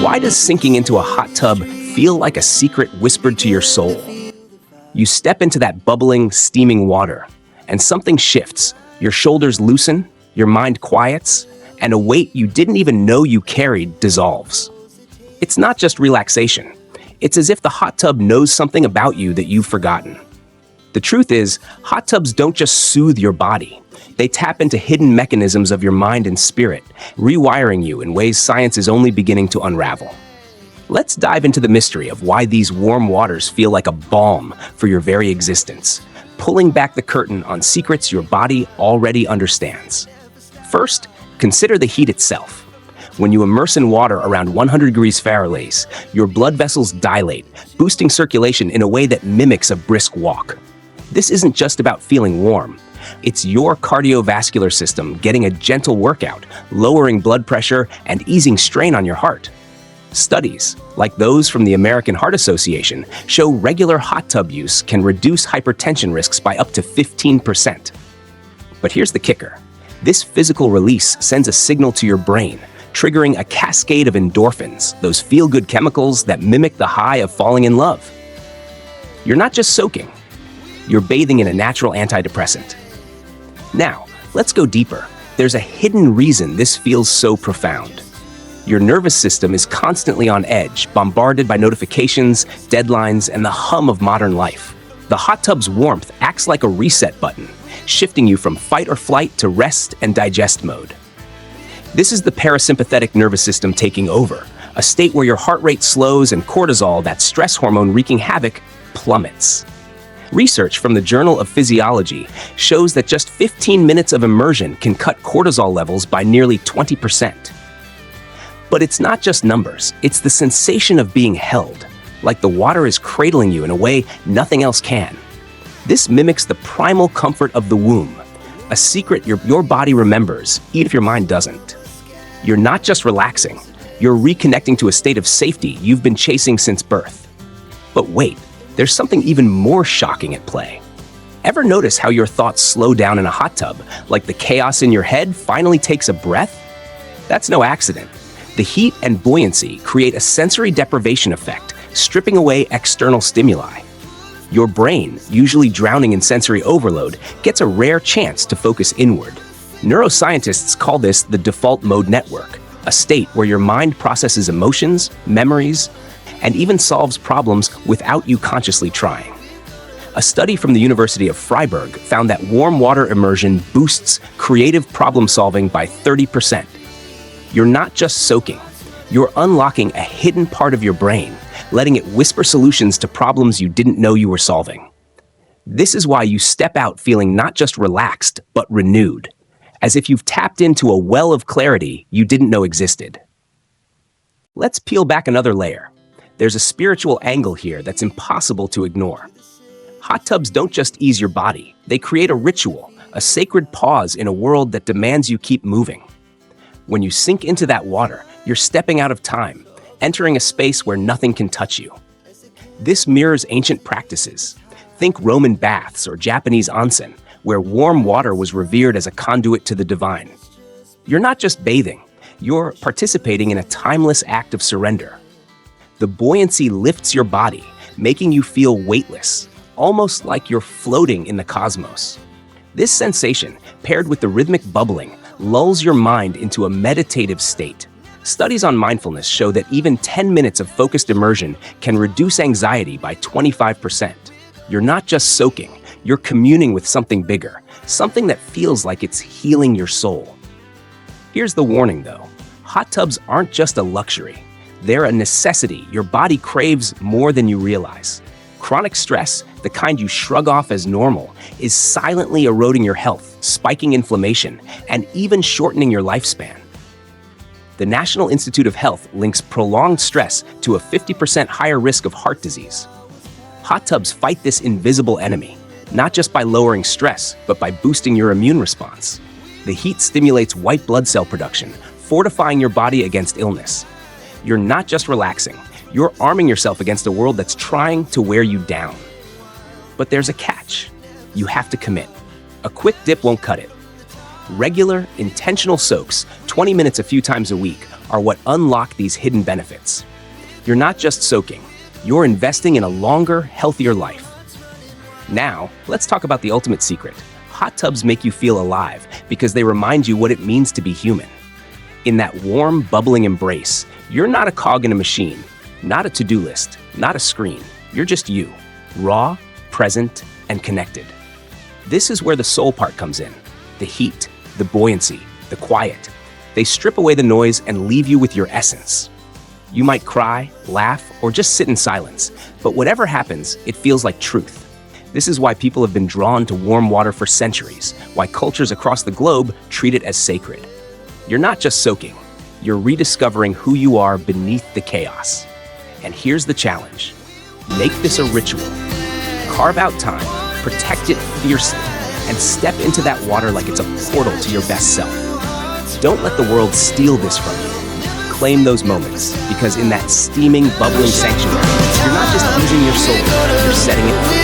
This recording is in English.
Why does sinking into a hot tub feel like a secret whispered to your soul? You step into that bubbling, steaming water, and something shifts. Your shoulders loosen, your mind quiets, and a weight you didn't even know you carried dissolves. It's not just relaxation. It's as if the hot tub knows something about you that you've forgotten. The truth is, hot tubs don't just soothe your body. They tap into hidden mechanisms of your mind and spirit, rewiring you in ways science is only beginning to unravel. Let's dive into the mystery of why these warm waters feel like a balm for your very existence, pulling back the curtain on secrets your body already understands. First, consider the heat itself. When you immerse in water around 100 degrees Fahrenheit, your blood vessels dilate, boosting circulation in a way that mimics a brisk walk. This isn't just about feeling warm. It's your cardiovascular system getting a gentle workout, lowering blood pressure and easing strain on your heart. Studies, like those from the American Heart Association, show regular hot tub use can reduce hypertension risks by up to 15%. But here's the kicker. This physical release sends a signal to your brain, triggering a cascade of endorphins, those feel-good chemicals that mimic the high of falling in love. You're not just soaking. You're bathing in a natural antidepressant. Now, let's go deeper. There's a hidden reason this feels so profound. Your nervous system is constantly on edge, bombarded by notifications, deadlines, and the hum of modern life. The hot tub's warmth acts like a reset button, shifting you from fight or flight to rest and digest mode. This is the parasympathetic nervous system taking over, a state where your heart rate slows and cortisol, that stress hormone wreaking havoc, plummets. Research from the Journal of Physiology shows that just 15 minutes of immersion can cut cortisol levels by nearly 20%. But it's not just numbers, it's the sensation of being held, like the water is cradling you in a way nothing else can. This mimics the primal comfort of the womb, a secret your body remembers, even if your mind doesn't. You're not just relaxing, you're reconnecting to a state of safety you've been chasing since birth. But wait, there's something even more shocking at play. Ever notice how your thoughts slow down in a hot tub, like the chaos in your head finally takes a breath? That's no accident. The heat and buoyancy create a sensory deprivation effect, stripping away external stimuli. Your brain, usually drowning in sensory overload, gets a rare chance to focus inward. Neuroscientists call this the default mode network, a state where your mind processes emotions, memories, and even solves problems without you consciously trying. A study from the University of Freiburg found that warm water immersion boosts creative problem solving by 30%. You're not just soaking, you're unlocking a hidden part of your brain, letting it whisper solutions to problems you didn't know you were solving. This is why you step out feeling not just relaxed, but renewed, as if you've tapped into a well of clarity you didn't know existed. Let's peel back another layer. There's a spiritual angle here that's impossible to ignore. Hot tubs don't just ease your body, they create a ritual, a sacred pause in a world that demands you keep moving. When you sink into that water, you're stepping out of time, entering a space where nothing can touch you. This mirrors ancient practices. Think Roman baths or Japanese onsen, where warm water was revered as a conduit to the divine. You're not just bathing, you're participating in a timeless act of surrender. The buoyancy lifts your body, making you feel weightless, almost like you're floating in the cosmos. This sensation, paired with the rhythmic bubbling, lulls your mind into a meditative state. Studies on mindfulness show that even 10 minutes of focused immersion can reduce anxiety by 25%. You're not just soaking, you're communing with something bigger, something that feels like it's healing your soul. Here's the warning though, hot tubs aren't just a luxury. They're a necessity your body craves more than you realize. Chronic stress, the kind you shrug off as normal, is silently eroding your health, spiking inflammation, and even shortening your lifespan. The National Institute of Health links prolonged stress to a 50% higher risk of heart disease. Hot tubs fight this invisible enemy, not just by lowering stress, but by boosting your immune response. The heat stimulates white blood cell production, fortifying your body against illness. You're not just relaxing, you're arming yourself against a world that's trying to wear you down. But there's a catch. You have to commit. A quick dip won't cut it. Regular, intentional soaks, 20 minutes a few times a week, are what unlock these hidden benefits. You're not just soaking, you're investing in a longer, healthier life. Now, let's talk about the ultimate secret. Hot tubs make you feel alive because they remind you what it means to be human. In that warm, bubbling embrace, you're not a cog in a machine, not a to-do list, not a screen. You're just you, raw, present, and connected. This is where the soul part comes in. The heat, the buoyancy, the quiet. They strip away the noise and leave you with your essence. You might cry, laugh, or just sit in silence, but whatever happens, it feels like truth. This is why people have been drawn to warm water for centuries, why cultures across the globe treat it as sacred. You're not just soaking, you're rediscovering who you are beneath the chaos. And here's the challenge. Make this a ritual. Carve out time, protect it fiercely, and step into that water like it's a portal to your best self. Don't let the world steal this from you. Claim those moments, because in that steaming, bubbling sanctuary, you're not just easing your soul, you're setting it free.